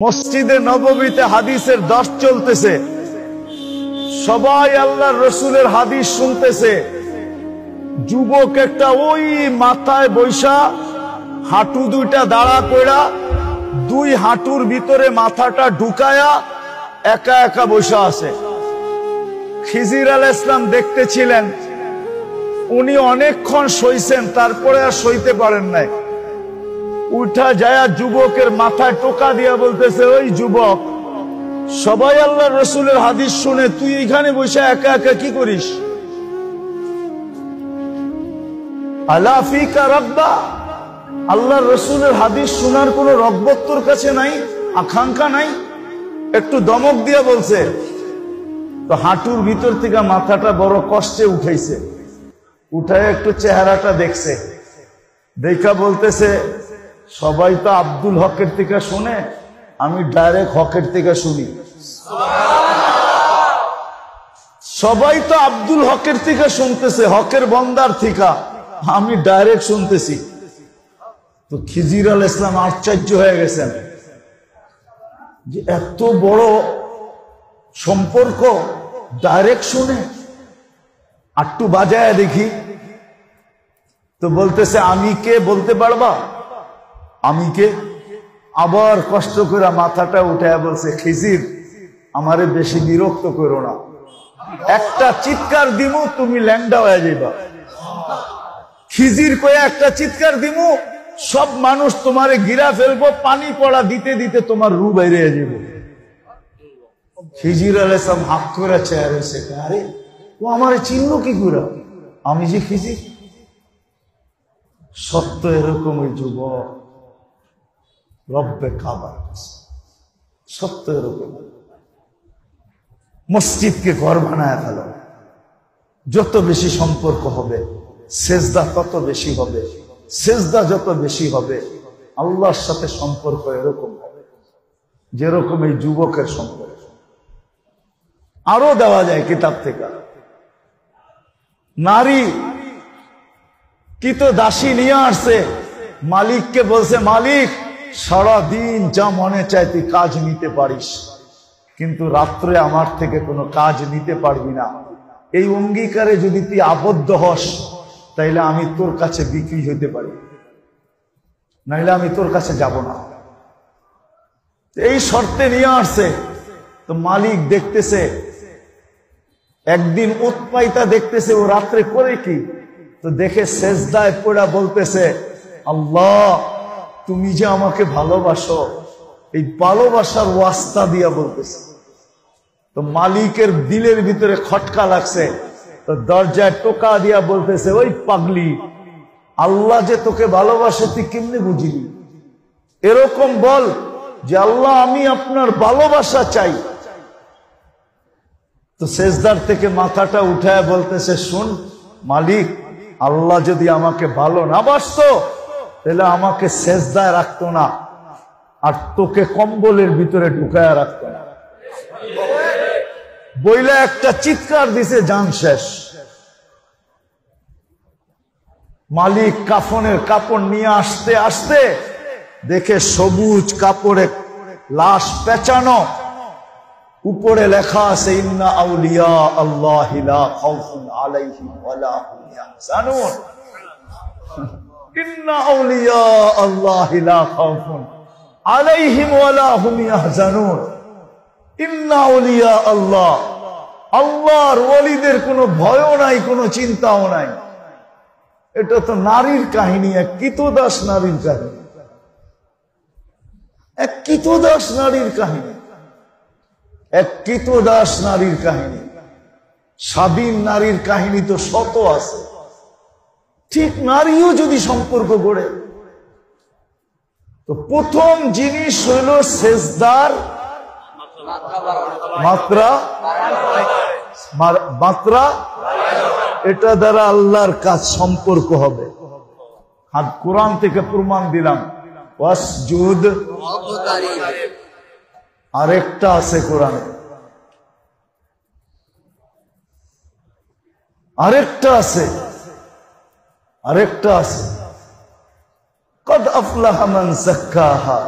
মসজিদে নববীতে হাদিসের দর্শ চলতেছে, সবাই আল্লাহর রসুলের হাদিস শুনতেছে। যুবক একটা ওই মাথায় বৈশা, হাঁটু দুইটা দাঁড়া কইরা, দুই হাঁটুর ভিতরে মাথাটা ঢুকায়া একা একা বৈশা আছে। খিজির আলাইহিস সালাম দেখতেছিলেন, উনি অনেকক্ষণ সইছেন, তারপরে আর সইতে পারেন নাই। উঠা যায় যুবকের মাথায় টোকা দিয়া বলতেছে, ওই যুবক, সবাই আল্লাহর রসুলের হাদিস শুনে তুই এখানে বসে একা একা কি করিস? আলা ফিকা রাব্বা, আল্লাহর রসুলের হাদিস শোনার কোন রগবত তোর কাছে নাই, আকাঙ্ক্ষা নাই? একটু দমক দিয়া বলছে তো হাঁটুর ভিতর থেকে মাথাটা বড় কষ্টে উঠাইছে। উঠায় একটু চেহারাটা দেখছে, দেখা বলতেছে, সবাই তো আব্দুল হকের থেকে শুনে, আমি ডাইরেক্ট হকের থেকে শুনি। সবাই তো আব্দুল হকের থেকে শুনতেছে, হকের বন্দার থেকে, আমি ডাইরেক্ট শুনতেছি। তো খিজির আলাইহিস সালাম আশ্চর্য হয়ে গেছেন যে এত বড় সম্পর্ক, ডাইরেক্ট শুনে। আটটু বাজায় দেখি তো বলতেছে, আমি কে বলতে পারবা? আমি কে? আবার কষ্ট করে মাথাটা উঠায় বলছে, খিজির, আমারে বেশি বিরক্ত করো না, একটা চিৎকার দিমু তুমি ল্যাংডা হয়ে যাইবা। খিজির কয়ে একটা চিৎকার দিমু, সব মানুষ তোমারে গিরা ফেলবো, পানি পড়া দিতে দিতে তোমার রু বাইরে যাইব। খিজির আলাইহিস সালাম হাত করে চেয়ার হয়েছে, আরে ও আমারে চিনল কি করে? আমি যে খিজির। সত্য এরকম ওই যুবক রব্বে কাবার, সত্য এরকম। মসজিদকে ঘর বানায় ফেলো, যত বেশি সম্পর্ক হবে সেজদা তত বেশি হবে, সেজদা যত বেশি হবে আল্লাহর সাথে সম্পর্ক এরকম হবে যেরকম এই যুবকের সম্পর্ক। আরো দেওয়া যায় কিতাব থেকে। নারী কি তো দাসী নিয়ে আসছে, মালিককে বলছে, মালিক সারাদিন যা মনে চায় তুই কাজ নিতে পারিস, কিন্তু রাত্রে আমার থেকে কোনো কাজ নিতে পারবি না। এই অঙ্গীকারে যদি তুই আবদ্ধ হস, তাইলে আমি তোর কাছে বিক্রি হইতে পারি, নাইলে আমি তোর কাছে যাব না। এই শর্তে নিয়ে আসছে। তো মালিক দেখতেছে, একদিন উৎপাইতা দেখতেছে ও রাত্রে করে কি, তো দেখে সেজদায় পড়া বলতেছে, আল্লাহ তুমি যে আমাকে ভালোবাসো, এই ভালোবাসার ওয়াস্তা দিয়া বলতেছে। তো মালিকের দিলের ভিতরে খটকা লাগছে, তো দরজায় টোকা দিয়া বলতেছে, ওই পাগলি, আল্লাহ যে তোকে ভালোবাসে তুই কেমনে বুঝিলি? এরকম বল যে আল্লাহ আমি আপনার ভালোবাসা চাই। তো সেজদার থেকে মাথাটা উঠায় বলতেছে, শুন মালিক, আল্লাহ যদি আমাকে ভালো না বাসতো তাহলে আমাকে সেজদায় রাখতো না, আর তোকে কম্বলের ভিতরে ঢুকায় রাখতো না। বইলা একটা চিৎকার দিছে, জান শেষ। মালিক কাফনের কাপড় নিয়ে আসতে আসতে দেখে সবুজ কাপড়ে লাশ পেঁচানো, উপরে লেখা আছে, ইন্না আউলিয়া আল্লাহি লা খাউফুন আলাইহিম ওয়ালা হুম ইয়াহজানুন। ইন্না আউলিয়া আল্লাহি লা খাউফুন আলাইহিম ওয়ালা হুম ইয়াহজানুন। ইন্না আউলিয়া আল্লাহ, আল্লাহর ওলিদের কোনো ভয়ও নাই, কোনো চিন্তাও নাই। এটা তো নারীর কাহিনী, এক কিতদাস নারীর কাহিনী, এক কিতদাস নারীর কাহিনী, এক কিতদাস নারীর কাহিনী। স্বাধীন নারীর কাহিনী তো শত আছে। ঠিক নারীও যদি সম্পর্ক গড়ে, তো প্রথম জিনিস হইল সেজদার মাত্রা, এটা দ্বারা আল্লাহর কাজ সম্পর্ক হবে। আর কোরআন থেকে প্রমাণ দিলাম, ওয়াসজুদ। আরেকটা আছে কোরআনে, আরেকটা আছে, আরেকটা আছে, কদ আফলাহা মান যাক্কাহা